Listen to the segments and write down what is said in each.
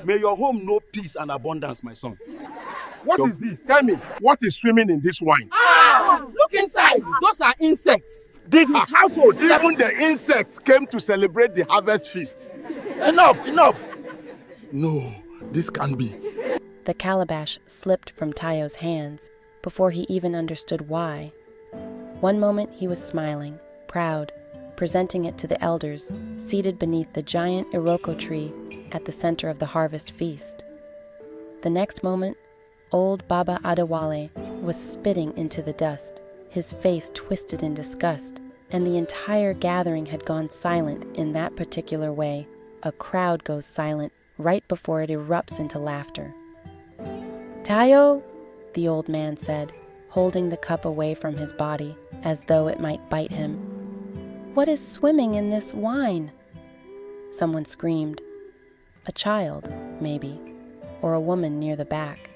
May your home know peace and abundance, my son. What is this? Tell me, what is swimming in this wine? Look inside. Those are insects. Did his household, even the insects came to celebrate the harvest feast. Enough. No, this can't be. The calabash slipped from Tayo's hands before he even understood why. One moment he was smiling, proud, presenting it to the elders seated beneath the giant iroko tree at the center of the harvest feast. The next moment, old Baba Adewale was spitting into the dust, his face twisted in disgust, and the entire gathering had gone silent in that particular way. A crowd goes silent right before it erupts into laughter. "Tayo," the old man said, holding the cup away from his body as though it might bite him. "What is swimming in this wine?" Someone screamed. A child, maybe, or a woman near the back.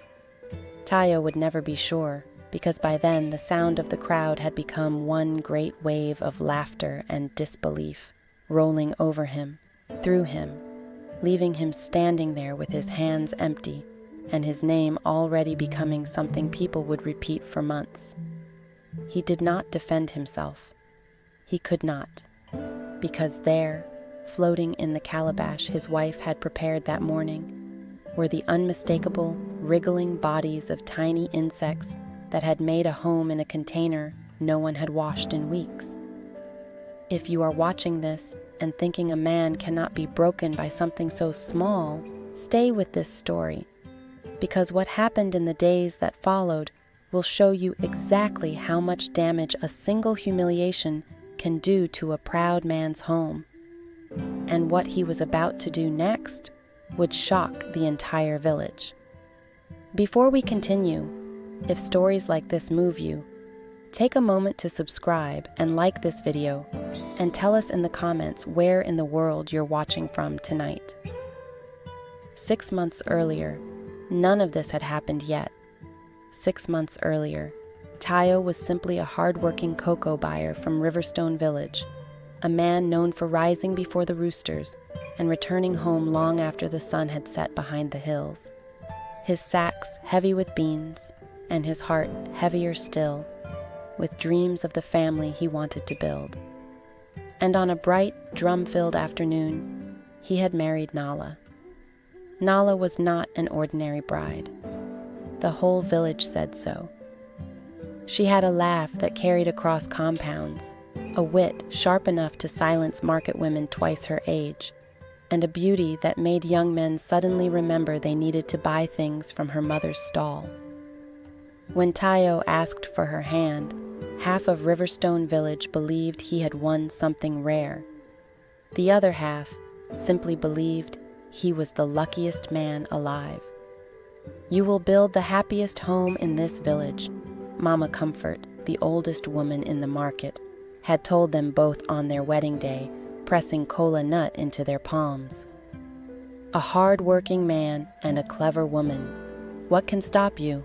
Tayo would never be sure, because by then the sound of the crowd had become one great wave of laughter and disbelief, rolling over him, through him, leaving him standing there with his hands empty, and his name already becoming something people would repeat for months. He did not defend himself. He could not, because there, floating in the calabash his wife had prepared that morning, were the unmistakable, wriggling bodies of tiny insects that had made a home in a container no one had washed in weeks. If you are watching this and thinking a man cannot be broken by something so small, stay with this story, because what happened in the days that followed will show you exactly how much damage a single humiliation can do to a proud man's home. And what he was about to do next would shock the entire village. Before we continue, if stories like this move you, take a moment to subscribe and like this video, and tell us in the comments where in the world you're watching from tonight. 6 months earlier, none of this had happened yet. 6 months earlier, Tayo was simply a hard-working cocoa buyer from Riverstone Village, a man known for rising before the roosters and returning home long after the sun had set behind the hills. His sacks heavy with beans, and his heart heavier still, with dreams of the family he wanted to build. And on a bright, drum-filled afternoon, he had married Nala. Nala was not an ordinary bride. The whole village said so. She had a laugh that carried across compounds, a wit sharp enough to silence market women twice her age, and a beauty that made young men suddenly remember they needed to buy things from her mother's stall. When Tayo asked for her hand, half of Riverstone Village believed he had won something rare. The other half simply believed he was the luckiest man alive. "You will build the happiest home in this village," Mama Comfort, the oldest woman in the market, had told them both on their wedding day, pressing cola nut into their palms. A hard-working man and a clever woman. What can stop you?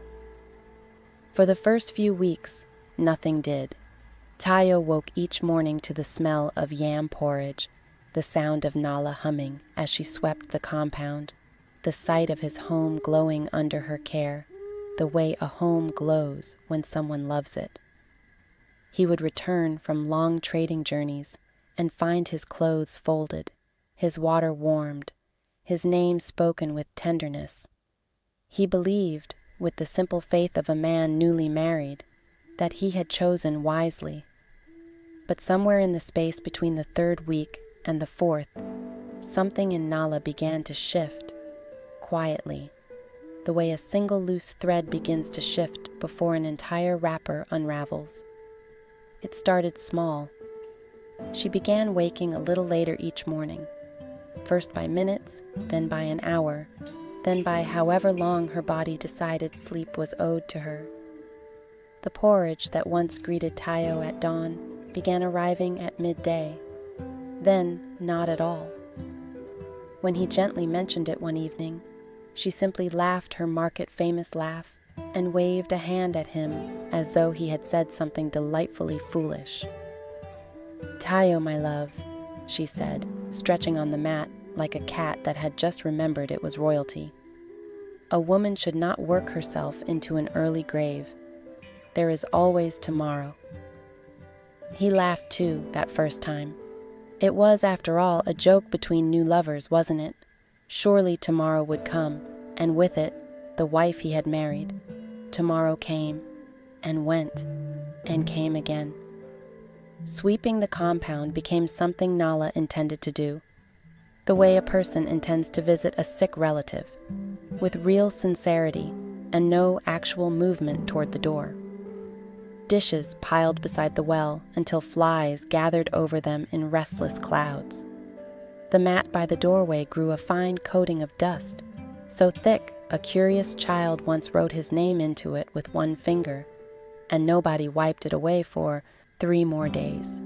For the first few weeks, nothing did. Tayo woke each morning to the smell of yam porridge, the sound of Nala humming as she swept the compound, the sight of his home glowing under her care, the way a home glows when someone loves it. He would return from long trading journeys and find his clothes folded, his water warmed, his name spoken with tenderness. He believed, with the simple faith of a man newly married, that he had chosen wisely. But somewhere in the space between the 3rd week and the 4th, something in Nala began to shift, quietly, the way a single loose thread begins to shift before an entire wrapper unravels. It started small. She began waking a little later each morning, first by minutes, then by an hour, then by however long her body decided sleep was owed to her. The porridge that once greeted Tayo at dawn began arriving at midday, then not at all. When he gently mentioned it one evening, she simply laughed her market-famous laugh and waved a hand at him as though he had said something delightfully foolish. "Tayo, my love," she said, stretching on the mat like a cat that had just remembered it was royalty. A woman should not work herself into an early grave. There is always tomorrow. He laughed too, that first time. It was, after all, a joke between new lovers, wasn't it? Surely tomorrow would come, and with it, the wife he had married. Tomorrow came, and went, and came again. Sweeping the compound became something Nala intended to do, the way a person intends to visit a sick relative, with real sincerity and no actual movement toward the door. Dishes piled beside the well until flies gathered over them in restless clouds. The mat by the doorway grew a fine coating of dust, so thick a curious child once wrote his name into it with one finger, and nobody wiped it away for 3 more days.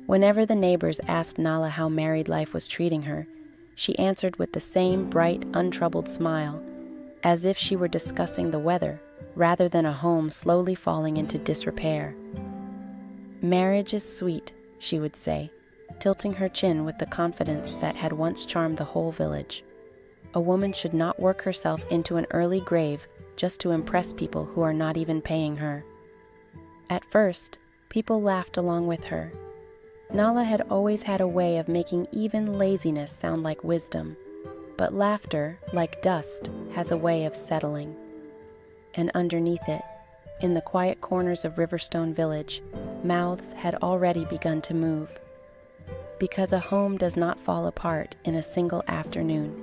Whenever the neighbors asked Nala how married life was treating her, she answered with the same bright, untroubled smile, as if she were discussing the weather rather than a home slowly falling into disrepair. "Marriage is sweet," she would say, tilting her chin with the confidence that had once charmed the whole village. A woman should not work herself into an early grave just to impress people who are not even paying her. At first, people laughed along with her. Nala had always had a way of making even laziness sound like wisdom, but laughter, like dust, has a way of settling. And underneath it, in the quiet corners of Riverstone Village, mouths had already begun to move. Because a home does not fall apart in a single afternoon.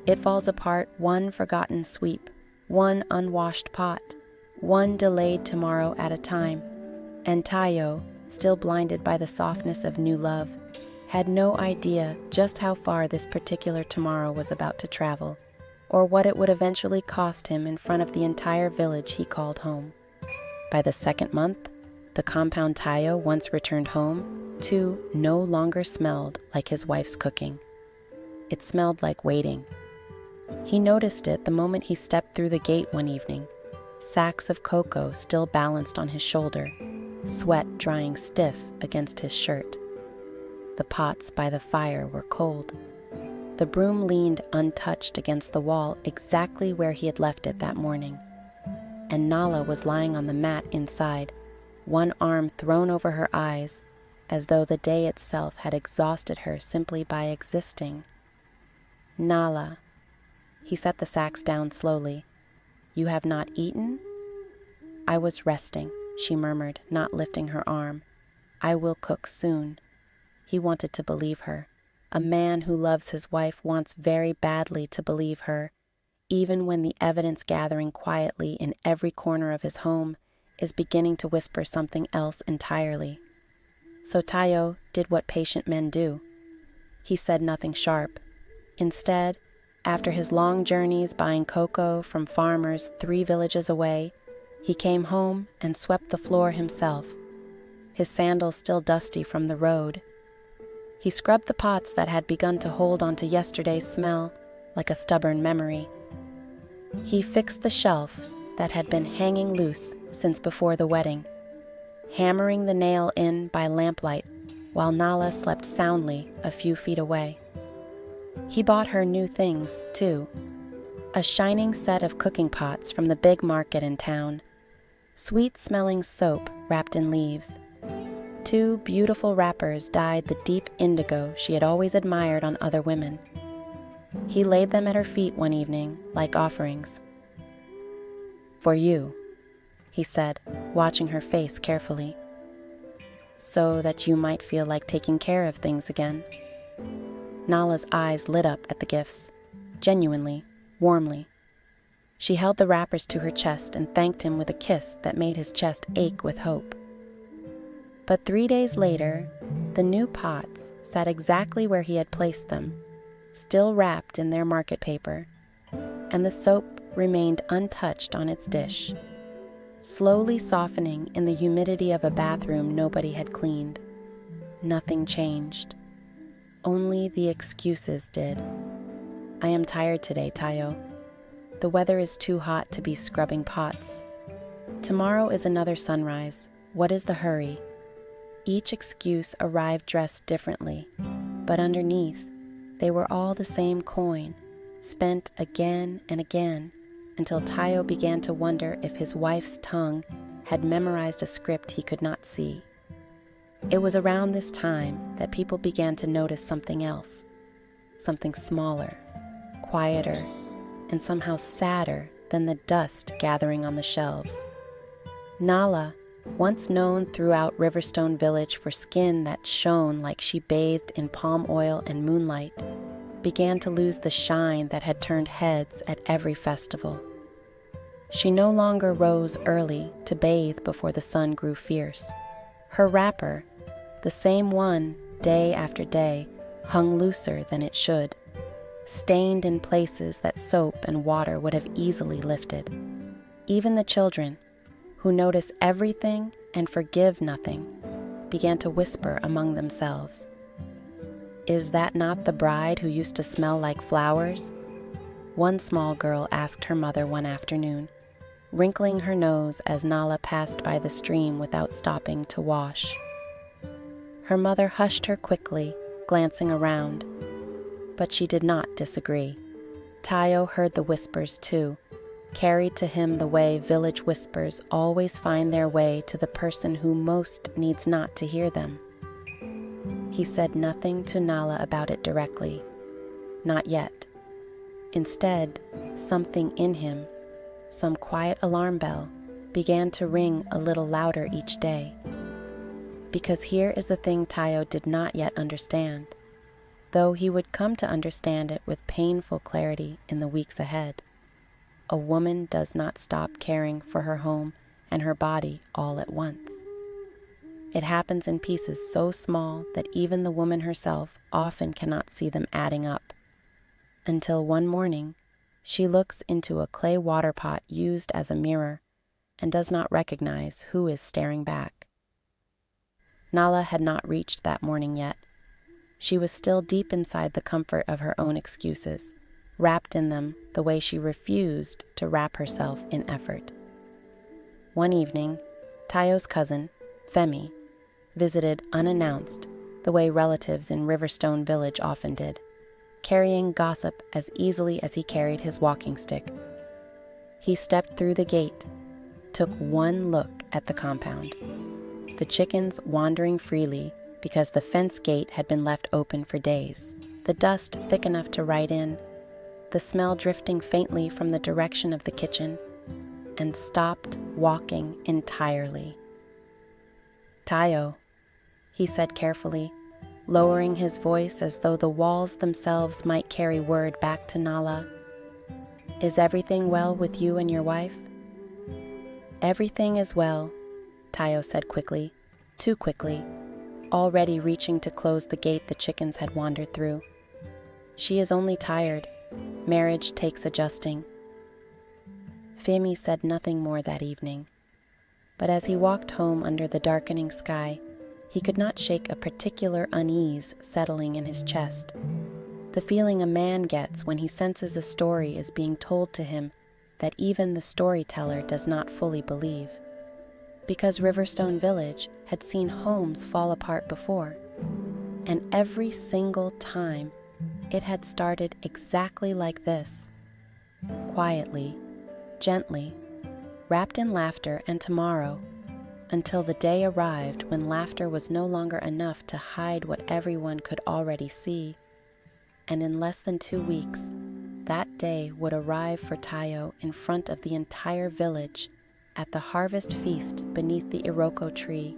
It falls apart one forgotten sweep, one unwashed pot, one delayed tomorrow at a time, and Tayo, still blinded by the softness of new love, had no idea just how far this particular tomorrow was about to travel, or what it would eventually cost him in front of the entire village he called home. By the second month, the compound Tayo once returned home to no longer smelled like his wife's cooking. It smelled like waiting. He noticed it the moment he stepped through the gate one evening, sacks of cocoa still balanced on his shoulder, sweat drying stiff against his shirt. The pots by the fire were cold. The broom leaned untouched against the wall exactly where he had left it that morning, and Nala was lying on the mat inside, one arm thrown over her eyes, as though the day itself had exhausted her simply by existing. "Nala." He set the sacks down slowly. "You have not eaten?" "I was resting," she murmured, not lifting her arm. "I will cook soon." He wanted to believe her. A man who loves his wife wants very badly to believe her, even when the evidence gathering quietly in every corner of his home is beginning to whisper something else entirely. So Tayo did what patient men do. He said nothing sharp. Instead, after his long journeys buying cocoa from farmers 3 villages away, he came home and swept the floor himself, his sandals still dusty from the road. He scrubbed the pots that had begun to hold onto yesterday's smell like a stubborn memory. He fixed the shelf that had been hanging loose since before the wedding, hammering the nail in by lamplight while Nala slept soundly a few feet away. He bought her new things, too. A shining set of cooking pots from the big market in town, sweet-smelling soap wrapped in leaves, 2 beautiful wrappers dyed the deep indigo she had always admired on other women. He laid them at her feet one evening like offerings. "For you," he said, watching her face carefully, "so that you might feel like taking care of things again." Nala's eyes lit up at the gifts, genuinely, warmly. She held the wrappers to her chest and thanked him with a kiss that made his chest ache with hope. But 3 days later, the new pots sat exactly where he had placed them, still wrapped in their market paper, and the soap remained untouched on its dish, slowly softening in the humidity of a bathroom nobody had cleaned. Nothing changed. Only the excuses did. "I am tired today, Tayo. The weather is too hot to be scrubbing pots. Tomorrow is another sunrise. What is the hurry?" Each excuse arrived dressed differently, but underneath, They were all the same coin, spent again and again, until Tayo began to wonder if his wife's tongue had memorized a script he could not see. It was around this time that people began to notice something else, something smaller, quieter, and somehow sadder than the dust gathering on the shelves. Nala, once known throughout Riverstone Village for skin that shone like she bathed in palm oil and moonlight, began to lose the shine that had turned heads at every festival. She no longer rose early to bathe before the sun grew fierce. Her wrapper, the same one day after day, hung looser than it should, stained in places that soap and water would have easily lifted. Even the children, who notice everything and forgive nothing, began to whisper among themselves, "Is that not the bride who used to smell like flowers?" One small girl asked her mother one afternoon, wrinkling her nose as Nala passed by the stream without stopping to wash. Her mother hushed her quickly, glancing around, but she did not disagree. Tayo heard the whispers too, carried to him the way village whispers always find their way to the person who most needs not to hear them. He said nothing to Nala about it directly, not yet. Instead, something in him, some quiet alarm bell, began to ring a little louder each day. Because here is the thing Tayo did not yet understand, though he would come to understand it with painful clarity in the weeks ahead. A woman does not stop caring for her home and her body all at once. It happens in pieces so small that even the woman herself often cannot see them adding up, until one morning she looks into a clay water pot used as a mirror and does not recognize who is staring back. Nala had not reached that morning yet. She was still deep inside the comfort of her own excuses, wrapped in them the way she refused to wrap herself in effort. One evening, Tayo's cousin, Femi, visited unannounced the way relatives in Riverstone Village often did, carrying gossip as easily as he carried his walking stick. He stepped through the gate, took one look at the compound, the chickens wandering freely because the fence gate had been left open for days, the dust thick enough to write in, the smell drifting faintly from the direction of the kitchen, and stopped walking entirely. "Tayo," he said carefully, lowering his voice as though the walls themselves might carry word back to Nala. "Is everything well with you and your wife?" "Everything is well," Tayo said quickly, too quickly, already reaching to close the gate the chickens had wandered through. "She is only tired. Marriage takes adjusting." Femi said nothing more that evening, but as he walked home under the darkening sky, he could not shake a particular unease settling in his chest, the feeling a man gets when he senses a story is being told to him that even the storyteller does not fully believe. Because Riverstone Village had seen homes fall apart before, and every single time it had started exactly like this, quietly, gently, wrapped in laughter and tomorrow, until the day arrived when laughter was no longer enough to hide what everyone could already see, and in less than 2 weeks, that day would arrive for Tayo in front of the entire village at the harvest feast beneath the iroko tree,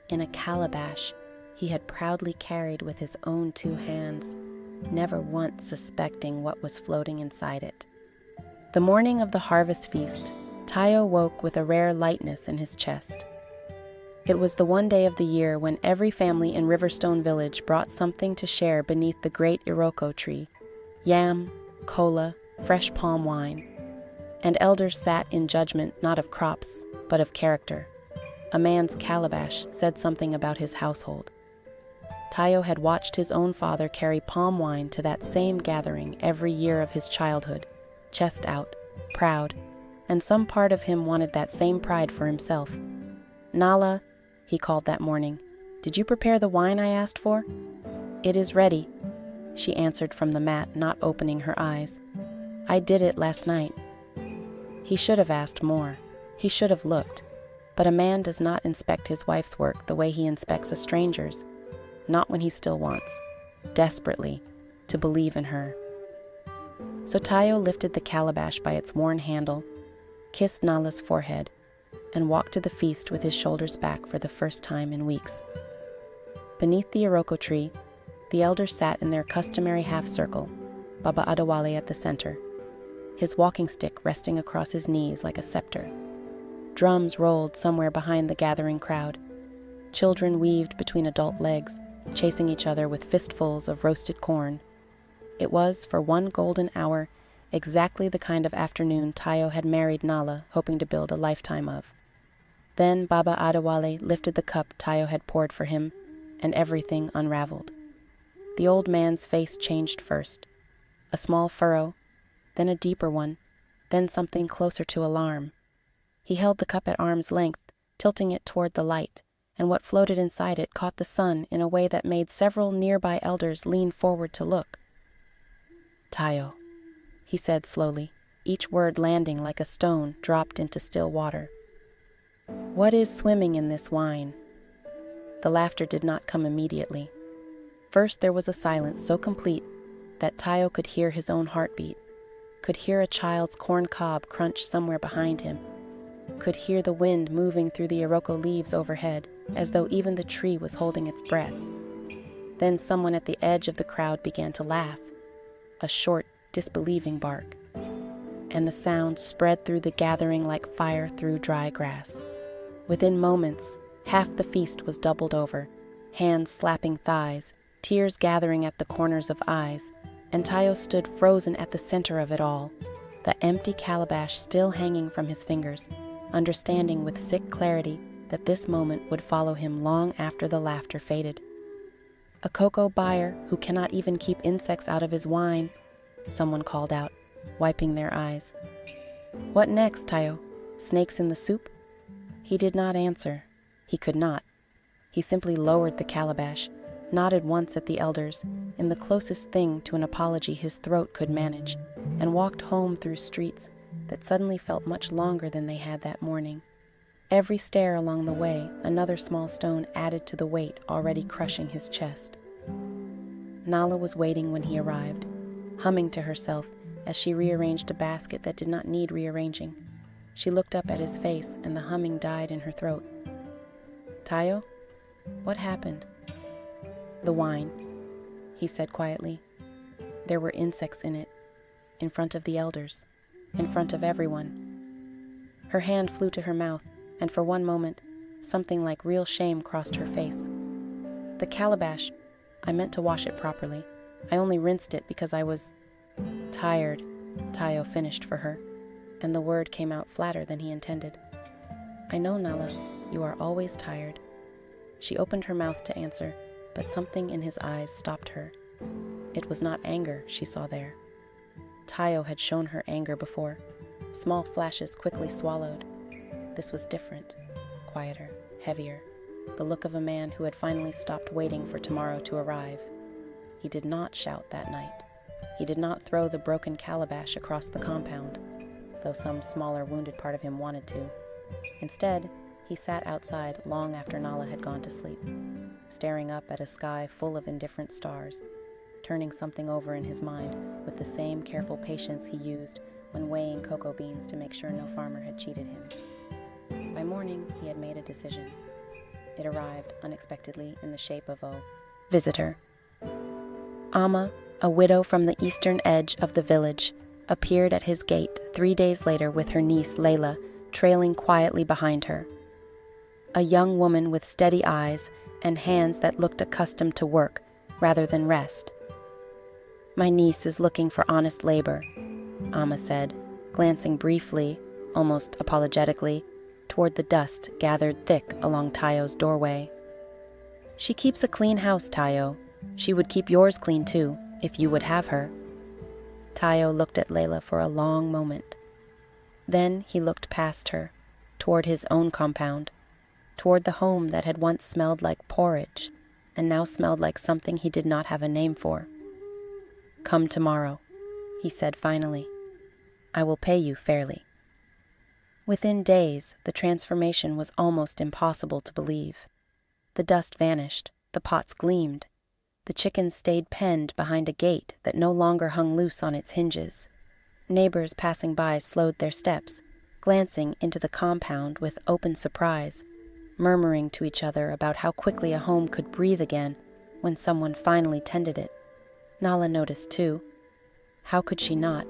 in a calabash he had proudly carried with his own 2 hands, never once suspecting what was floating inside it. The morning of the harvest feast, Tayo woke with a rare lightness in his chest. It was the one day of the year when every family in Riverstone Village brought something to share beneath the great iroko tree: yam, cola, fresh palm wine. And elders sat in judgment not of crops, but of character. A man's calabash said something about his household. Tayo had watched his own father carry palm wine to that same gathering every year of his childhood, chest out, proud, and some part of him wanted that same pride for himself. "Nala," he called that morning, "did you prepare the wine I asked for?" "It is ready." she answered from the mat, not opening her eyes. "I did it last night." He should have asked more. He should have looked. But a man does not inspect his wife's work the way he inspects a stranger's, not when he still wants, desperately, to believe in her. So Tayo lifted the calabash by its worn handle, kissed Nala's forehead, and walked to the feast with his shoulders back for the first time in weeks. Beneath the iroko tree, the elders sat in their customary half-circle, Baba Adewale at the center, his walking stick resting across his knees like a scepter. Drums rolled somewhere behind the gathering crowd. Children weaved between adult legs, chasing each other with fistfuls of roasted corn. It was, for one golden hour, exactly the kind of afternoon Tayo had married Nala, hoping to build a lifetime of. Then Baba Adewale lifted the cup Tayo had poured for him, and everything unraveled. The old man's face changed first. A small furrow, then a deeper one, then something closer to alarm. He held the cup at arm's length, tilting it toward the light, and what floated inside it caught the sun in a way that made several nearby elders lean forward to look. "Tayo," he said slowly, each word landing like a stone dropped into still water. "What is swimming in this wine?" The laughter did not come immediately. First there was a silence so complete that Tayo could hear his own heartbeat, could hear a child's corn cob crunch somewhere behind him, could hear the wind moving through the iroko leaves overhead, as though even the tree was holding its breath. Then someone at the edge of the crowd began to laugh, a short, disbelieving bark, and the sound spread through the gathering like fire through dry grass. Within moments, half the feast was doubled over, hands slapping thighs, tears gathering at the corners of eyes, and Tayo stood frozen at the center of it all, the empty calabash still hanging from his fingers, understanding with sick clarity that this moment would follow him long after the laughter faded. "A cocoa buyer who cannot even keep insects out of his wine," someone called out, wiping their eyes. "What next, Tayo? Snakes in the soup?" He did not answer. He could not. He simply lowered the calabash, nodded once at the elders, in the closest thing to an apology his throat could manage, and walked home through streets that suddenly felt much longer than they had that morning. Every stair along the way, another small stone added to the weight already crushing his chest. Nala was waiting when he arrived, humming to herself as she rearranged a basket that did not need rearranging. She looked up at his face, and the humming died in her throat. "Tayo, what happened?" "The wine," he said quietly. "There were insects in it, in front of the elders, in front of everyone." Her hand flew to her mouth, and for one moment, something like real shame crossed her face. "The calabash, I meant to wash it properly. I only rinsed it because I was tired," Tayo finished for her, and the word came out flatter than he intended. "I know, Nala, you are always tired." She opened her mouth to answer, but something in his eyes stopped her. It was not anger she saw there. Tayo had shown her anger before, small flashes quickly swallowed. This was different, quieter, heavier, the look of a man who had finally stopped waiting for tomorrow to arrive. He did not shout that night. He did not throw the broken calabash across the compound, though some smaller wounded part of him wanted to. Instead, he sat outside long after Nala had gone to sleep, staring up at a sky full of indifferent stars, turning something over in his mind with the same careful patience he used when weighing cocoa beans to make sure no farmer had cheated him. By morning, he had made a decision. It arrived unexpectedly in the shape of a visitor. Amma, a widow from the eastern edge of the village, appeared at his gate 3 days later with her niece Layla, trailing quietly behind her. A young woman with steady eyes and hands that looked accustomed to work rather than rest. "My niece is looking for honest labor," Amma said, glancing briefly, almost apologetically, toward the dust gathered thick along Tayo's doorway. "She keeps a clean house, Tayo. She would keep yours clean too, if you would have her." Tayo looked at Layla for a long moment. Then he looked past her, toward his own compound, toward the home that had once smelled like porridge, and now smelled like something he did not have a name for. "Come tomorrow," he said finally. "I will pay you fairly." Within days, the transformation was almost impossible to believe. The dust vanished, the pots gleamed. The chickens stayed penned behind a gate that no longer hung loose on its hinges. Neighbors passing by slowed their steps, glancing into the compound with open surprise, murmuring to each other about how quickly a home could breathe again when someone finally tended it. Nala noticed too. How could she not?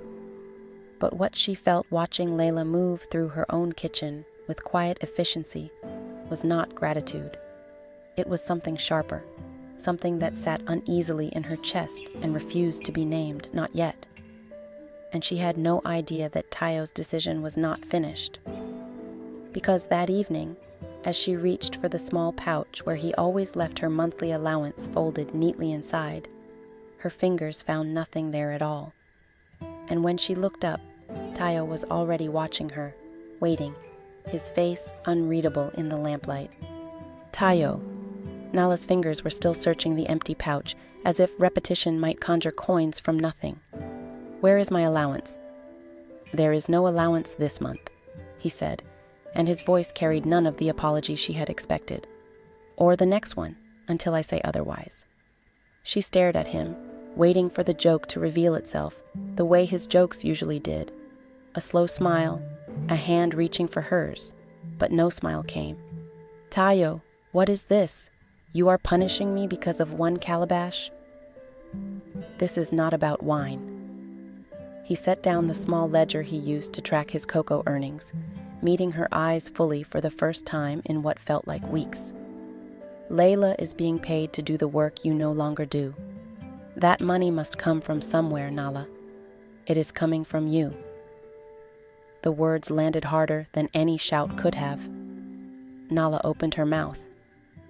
But what she felt watching Layla move through her own kitchen with quiet efficiency was not gratitude. It was something sharper, something that sat uneasily in her chest and refused to be named, not yet. And she had no idea that Tayo's decision was not finished. Because that evening, as she reached for the small pouch where he always left her monthly allowance folded neatly inside, her fingers found nothing there at all. And when she looked up, Tayo was already watching her, waiting, his face unreadable in the lamplight. "Tayo." Nala's fingers were still searching the empty pouch, as if repetition might conjure coins from nothing. "Where is my allowance?" "There is no allowance this month," he said, and his voice carried none of the apology she had expected. "Or the next one, until I say otherwise." She stared at him, waiting for the joke to reveal itself, the way his jokes usually did. A slow smile, a hand reaching for hers, but no smile came. "Tayo, what is this? You are punishing me because of one calabash?" "This is not about wine." He set down the small ledger he used to track his cocoa earnings, meeting her eyes fully for the first time in what felt like weeks. "Layla is being paid to do the work you no longer do. That money must come from somewhere, Nala. It is coming from you." The words landed harder than any shout could have. Nala opened her mouth.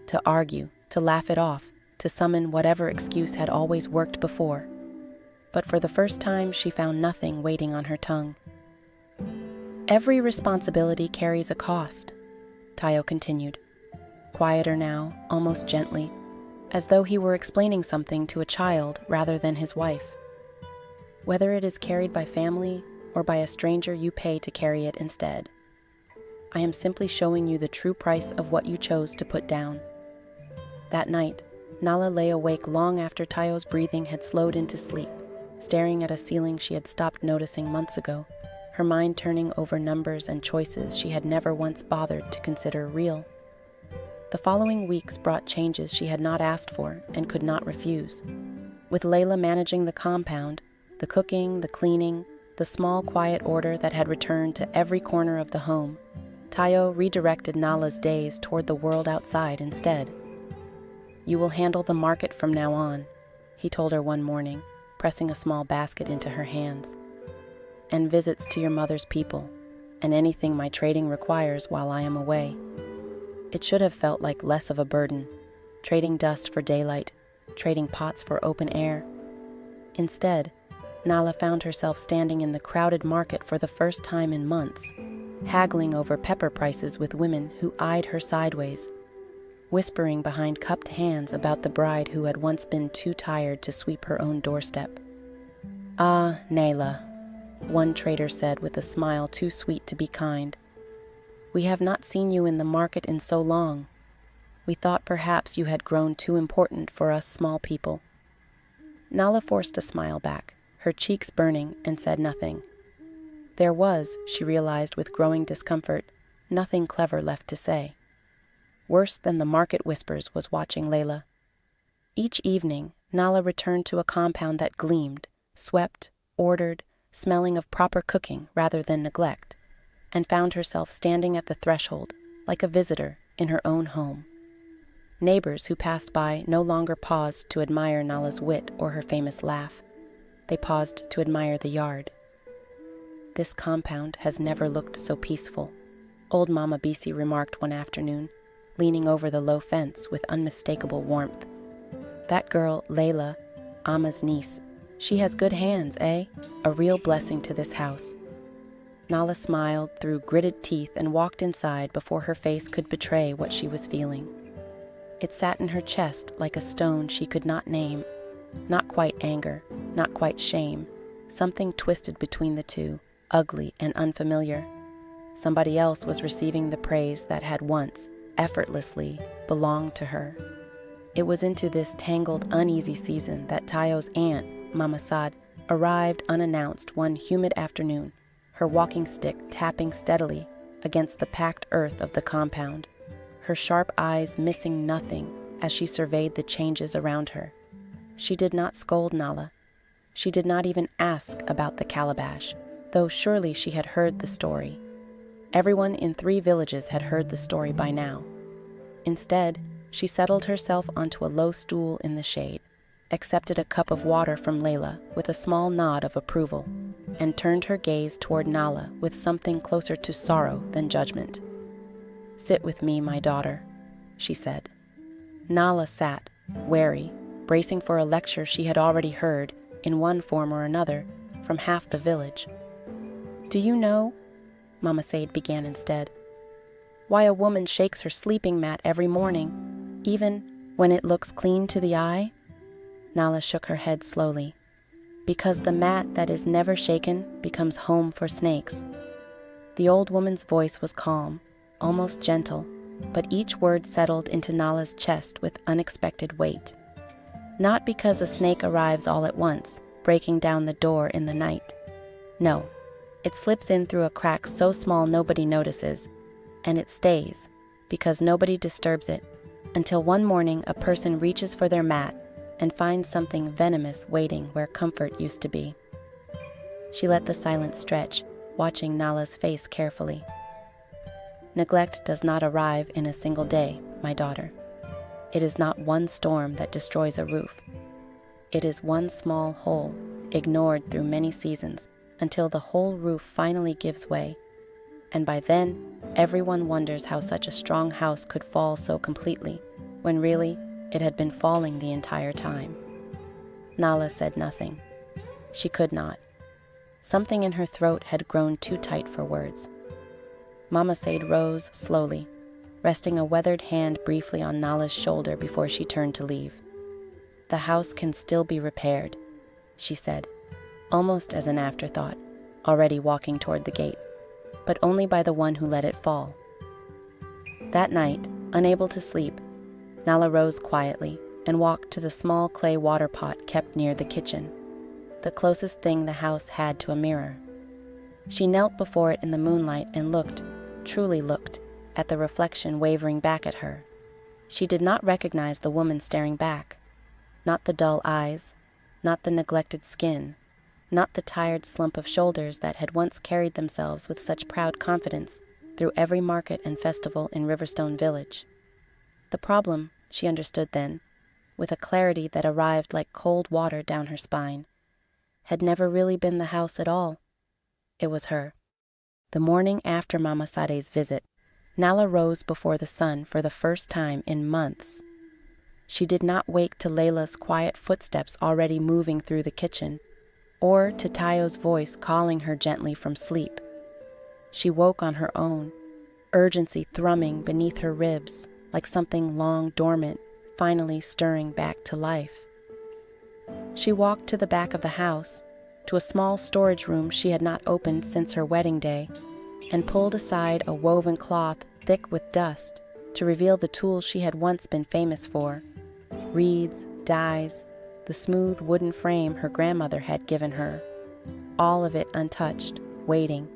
To argue, to laugh it off, to summon whatever excuse had always worked before. But for the first time, she found nothing waiting on her tongue. "Every responsibility carries a cost," Tayo continued, quieter now, almost gently, as though he were explaining something to a child rather than his wife. "Whether it is carried by family or by a stranger you pay to carry it instead. I am simply showing you the true price of what you chose to put down." That night, Nala lay awake long after Tayo's breathing had slowed into sleep, staring at a ceiling she had stopped noticing months ago, her mind turning over numbers and choices she had never once bothered to consider real. The following weeks brought changes she had not asked for and could not refuse. With Layla managing the compound, the cooking, the cleaning, the small quiet order that had returned to every corner of the home, Tayo redirected Nala's days toward the world outside instead. "You will handle the market from now on," he told her one morning, pressing a small basket into her hands. "And visits to your mother's people, and anything my trading requires while I am away." It should have felt like less of a burden, trading dust for daylight, trading pots for open air. Instead, Nala found herself standing in the crowded market for the first time in months, haggling over pepper prices with women who eyed her sideways, whispering behind cupped hands about the bride who had once been too tired to sweep her own doorstep. "Ah, Nayla," one trader said with a smile too sweet to be kind. "We have not seen you in the market in so long. We thought perhaps you had grown too important for us small people." Nala forced a smile back, her cheeks burning, and said nothing. There was, she realized with growing discomfort, nothing clever left to say. Worse than the market whispers was watching Layla. Each evening, Nala returned to a compound that gleamed, swept, ordered, smelling of proper cooking rather than neglect, and found herself standing at the threshold, like a visitor, in her own home. Neighbors who passed by no longer paused to admire Nala's wit or her famous laugh. They paused to admire the yard. "This compound has never looked so peaceful," old Mama Bisi remarked one afternoon, leaning over the low fence with unmistakable warmth. "That girl, Layla, Ama's niece, she has good hands, eh? A real blessing to this house." Nala smiled through gritted teeth and walked inside before her face could betray what she was feeling. It sat in her chest like a stone she could not name, Not quite anger, not quite shame. Something twisted between the two, ugly and unfamiliar. Somebody else was receiving the praise that had once, effortlessly, belonged to her. It was into this tangled, uneasy season that Tayo's aunt, Mama Sad, arrived unannounced one humid afternoon, her walking stick tapping steadily against the packed earth of the compound, her sharp eyes missing nothing as she surveyed the changes around her. She did not scold Nala. She did not even ask about the calabash, though surely she had heard the story. Everyone in 3 villages had heard the story by now. Instead, she settled herself onto a low stool in the shade, accepted a cup of water from Layla with a small nod of approval, and turned her gaze toward Nala with something closer to sorrow than judgment. "Sit with me, my daughter," she said. Nala sat, wary, bracing for a lecture she had already heard, in one form or another, from half the village. "Do you know," Mama Said began instead, "why a woman shakes her sleeping mat every morning, even when it looks clean to the eye?" Nala shook her head slowly. "Because the mat that is never shaken becomes home for snakes." The old woman's voice was calm, almost gentle, but each word settled into Nala's chest with unexpected weight. Not because a snake arrives all at once, breaking down the door in the night. No, it slips in through a crack so small nobody notices, and it stays, because nobody disturbs it, until one morning a person reaches for their mat and finds something venomous waiting where comfort used to be. She let the silence stretch, watching Nala's face carefully. "Neglect does not arrive in a single day, my daughter. It is not one storm that destroys a roof. It is one small hole, ignored through many seasons, until the whole roof finally gives way. And by then, everyone wonders how such a strong house could fall so completely, when really, it had been falling the entire time." Nala said nothing. She could not. Something in her throat had grown too tight for words. Mama Said rose slowly, resting a weathered hand briefly on Nala's shoulder before she turned to leave. "The house can still be repaired," she said, almost as an afterthought, already walking toward the gate, but only by the one who let it fall. That night, unable to sleep, Nala rose quietly and walked to the small clay water pot kept near the kitchen, the closest thing the house had to a mirror. She knelt before it in the moonlight and looked, truly looked, at the reflection wavering back at her. She did not recognize the woman staring back. Not the dull eyes, not the neglected skin, not the tired slump of shoulders that had once carried themselves with such proud confidence through every market and festival in Riverstone Village. The problem, she understood then, with a clarity that arrived like cold water down her spine, had never really been the house at all. It was her. The morning after Mama Sade's visit, Nala rose before the sun for the first time in months. She did not wake to Layla's quiet footsteps already moving through the kitchen, or to Tayo's voice calling her gently from sleep. She woke on her own, urgency thrumming beneath her ribs like something long dormant, finally stirring back to life. She walked to the back of the house, to a small storage room she had not opened since her wedding day, and pulled aside a woven cloth thick with dust to reveal the tools she had once been famous for: reeds, dyes, the smooth wooden frame her grandmother had given her, all of it untouched, waiting,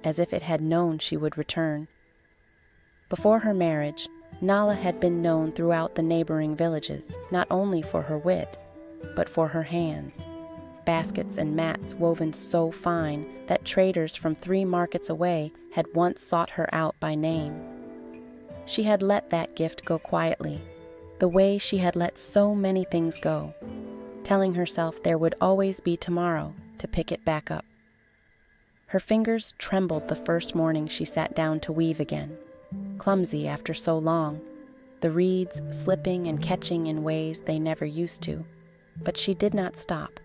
as if it had known she would return. Before her marriage, Nala had been known throughout the neighboring villages, not only for her wit, but for her hands. Baskets and mats woven so fine that traders from 3 markets away had once sought her out by name. She had let that gift go quietly, the way she had let so many things go, telling herself there would always be tomorrow to pick it back up. Her fingers trembled the first morning she sat down to weave again, clumsy after so long, the reeds slipping and catching in ways they never used to, but she did not stop.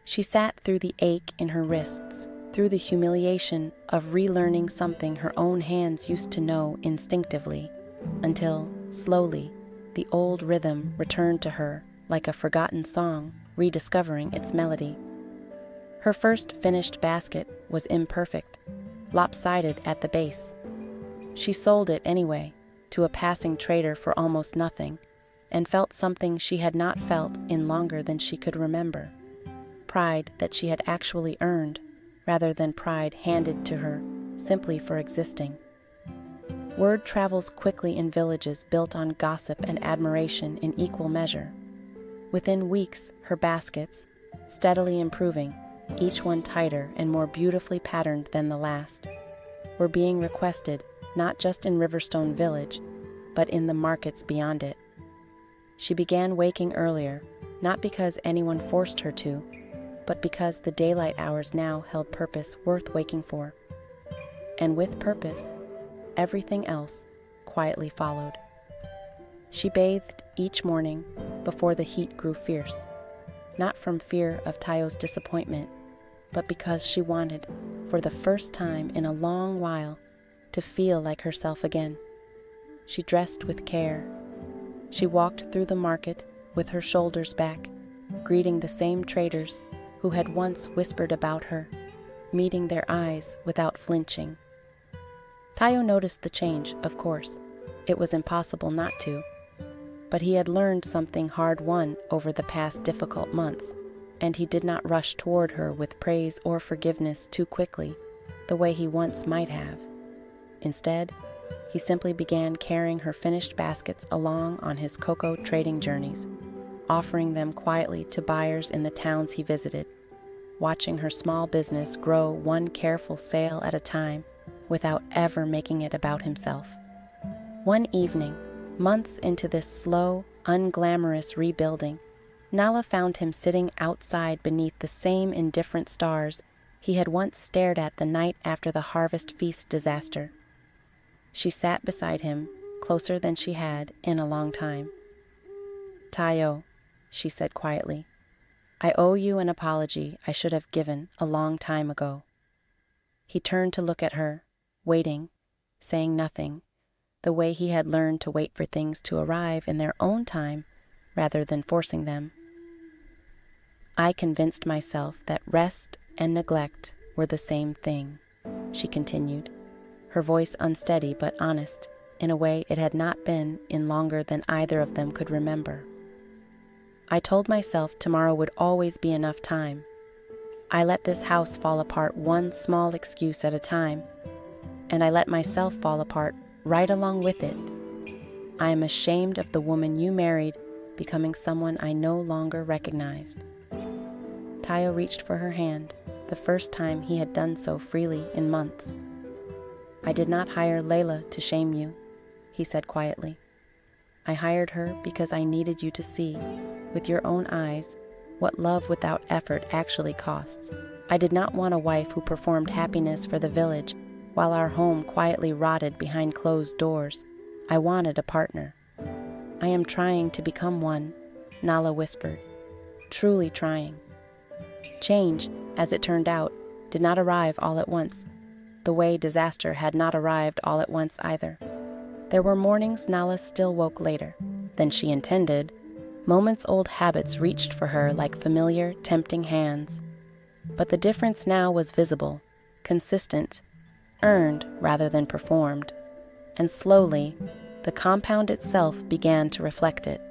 She sat through the ache in her wrists, through the humiliation of relearning something her own hands used to know instinctively, until, slowly, the old rhythm returned to her like a forgotten song. rediscovering its melody. Her first finished basket was imperfect, lopsided at the base. She sold it anyway, to a passing trader for almost nothing, and felt something she had not felt in longer than she could remember. Pride that she had actually earned, rather than pride handed to her simply for existing. Word travels quickly in villages built on gossip and admiration in equal measure. Within weeks, her baskets, steadily improving, each one tighter and more beautifully patterned than the last, were being requested not just in Riverstone Village, but in the markets beyond it. She began waking earlier, not because anyone forced her to, but because the daylight hours now held purpose worth waking for. And with purpose, everything else quietly followed. She bathed each morning before the heat grew fierce, not from fear of Tayo's disappointment, but because she wanted, for the first time in a long while, to feel like herself again. She dressed with care. She walked through the market with her shoulders back, greeting the same traders who had once whispered about her, meeting their eyes without flinching. Tayo noticed the change, of course. It was impossible not to. But he had learned something hard-won over the past difficult months, and he did not rush toward her with praise or forgiveness too quickly, the way he once might have. Instead, he simply began carrying her finished baskets along on his cocoa trading journeys, offering them quietly to buyers in the towns he visited, watching her small business grow one careful sale at a time without ever making it about himself. One evening, months into this slow, unglamorous rebuilding, Nala found him sitting outside beneath the same indifferent stars he had once stared at the night after the harvest feast disaster. She sat beside him, closer than she had in a long time. "Tayo," she said quietly, "I owe you an apology I should have given a long time ago." He turned to look at her, waiting, saying nothing, the way he had learned to wait for things to arrive in their own time rather than forcing them. "I convinced myself that rest and neglect were the same thing," she continued, her voice unsteady but honest, in a way it had not been in longer than either of them could remember. "I told myself tomorrow would always be enough time. I let this house fall apart one small excuse at a time, and I let myself fall apart right along with it. I am ashamed of the woman you married becoming someone I no longer recognized." Tayo reached for her hand, the first time he had done so freely in months. "I did not hire Layla to shame you," he said quietly. "I hired her because I needed you to see, with your own eyes, what love without effort actually costs. I did not want a wife who performed happiness for the village while our home quietly rotted behind closed doors. I wanted a partner." "I am trying to become one," Nala whispered, "truly trying." Change, as it turned out, did not arrive all at once, the way disaster had not arrived all at once either. There were mornings Nala still woke later than she intended. Moments old habits reached for her like familiar, tempting hands. But the difference now was visible, consistent, earned rather than performed, and slowly, the compound itself began to reflect it.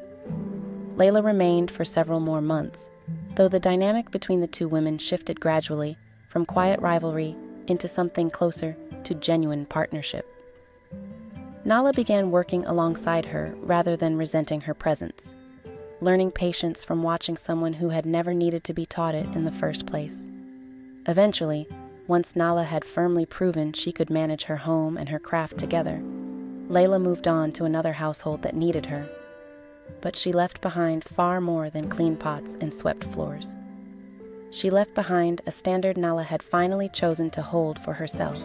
Layla remained for several more months, though the dynamic between the two women shifted gradually from quiet rivalry into something closer to genuine partnership. Nala began working alongside her rather than resenting her presence, learning patience from watching someone who had never needed to be taught it in the first place. Eventually, once Nala had firmly proven she could manage her home and her craft together, Layla moved on to another household that needed her. But she left behind far more than clean pots and swept floors. She left behind a standard Nala had finally chosen to hold for herself.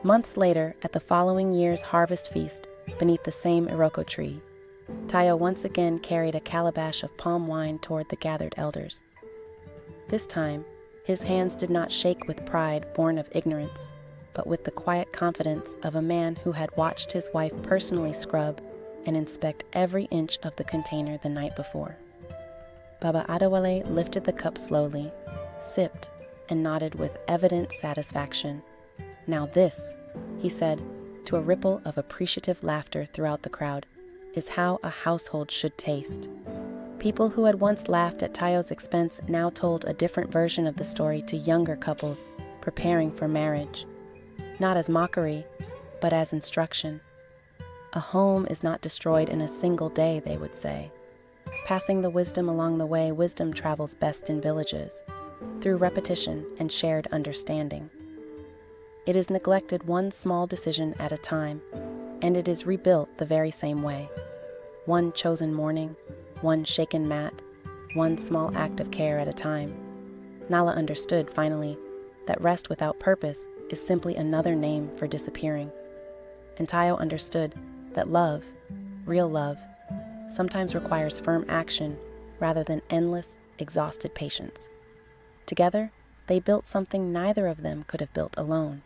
Months later, at the following year's harvest feast, beneath the same iroko tree, Tayo once again carried a calabash of palm wine toward the gathered elders. This time, his hands did not shake with pride born of ignorance, but with the quiet confidence of a man who had watched his wife personally scrub and inspect every inch of the container the night before. Baba Adewale lifted the cup slowly, sipped, and nodded with evident satisfaction. "Now this," he said, to a ripple of appreciative laughter throughout the crowd, "is how a household should taste." People who had once laughed at Tayo's expense now told a different version of the story to younger couples preparing for marriage. Not as mockery, but as instruction. A home is not destroyed in a single day, they would say. Passing the wisdom along the way, wisdom travels best in villages, through repetition and shared understanding. It is neglected one small decision at a time, and it is rebuilt the very same way. One chosen morning, one shaken mat, one small act of care at a time. Nala understood, finally, that rest without purpose is simply another name for disappearing. And Tayo understood that love, real love, sometimes requires firm action rather than endless, exhausted patience. Together, they built something neither of them could have built alone.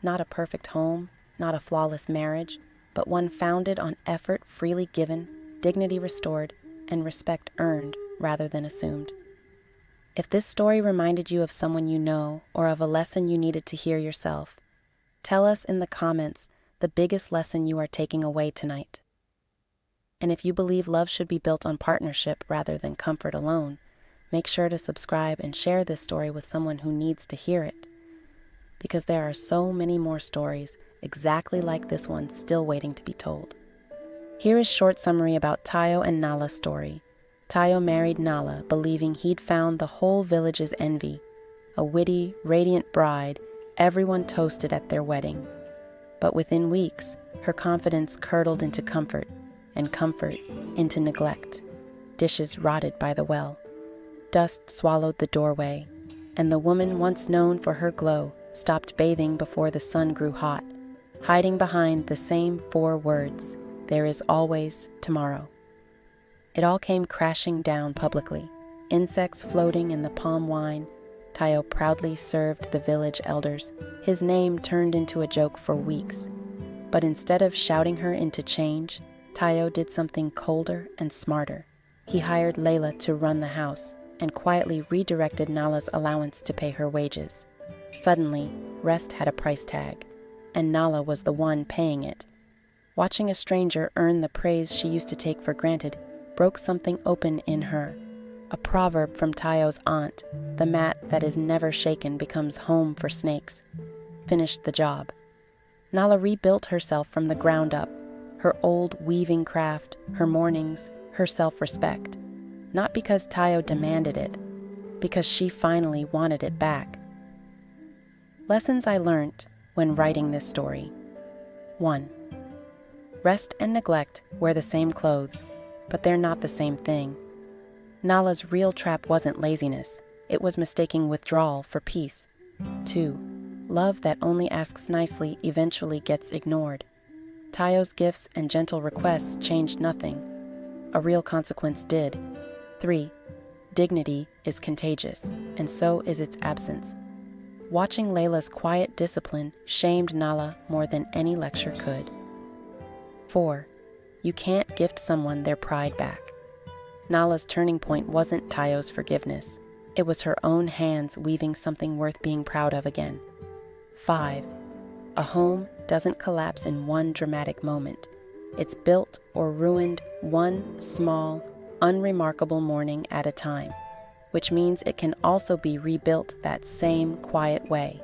Not a perfect home, not a flawless marriage, but one founded on effort freely given, dignity restored, and respect earned rather than assumed. If this story reminded you of someone you know or of a lesson you needed to hear yourself, tell us in the comments the biggest lesson you are taking away tonight. And if you believe love should be built on partnership rather than comfort alone, make sure to subscribe and share this story with someone who needs to hear it. Because there are so many more stories exactly like this one still waiting to be told. Here is a short summary about Tayo and Nala's story. Tayo married Nala, believing he'd found the whole village's envy. A witty, radiant bride, everyone toasted at their wedding. But within weeks, her confidence curdled into comfort, and comfort into neglect. Dishes rotted by the well. Dust swallowed the doorway, and the woman once known for her glow stopped bathing before the sun grew hot, hiding behind the same 4 words, "There is always tomorrow." It all came crashing down publicly, insects floating in the palm wine. Tayo proudly served the village elders, his name turned into a joke for weeks. But instead of shouting her into change, Tayo did something colder and smarter. He hired Layla to run the house and quietly redirected Nala's allowance to pay her wages. Suddenly, rest had a price tag, and Nala was the one paying it. Watching a stranger earn the praise she used to take for granted broke something open in her. A proverb from Tayo's aunt, "The mat that is never shaken becomes home for snakes," finished the job. Nala rebuilt herself from the ground up, her old weaving craft, her mornings, her self-respect. Not because Tayo demanded it, because she finally wanted it back. Lessons I learned when writing this story. 1. Rest and neglect wear the same clothes, but they're not the same thing. Nala's real trap wasn't laziness, it was mistaking withdrawal for peace. 2. Love that only asks nicely eventually gets ignored. Tayo's gifts and gentle requests changed nothing. A real consequence did. 3. Dignity is contagious, and so is its absence. Watching Layla's quiet discipline shamed Nala more than any lecture could. 4. You can't gift someone their pride back. Nala's turning point wasn't Tayo's forgiveness. It was her own hands weaving something worth being proud of again. 5. A home doesn't collapse in one dramatic moment. It's built or ruined one small, unremarkable morning at a time, which means it can also be rebuilt that same quiet way.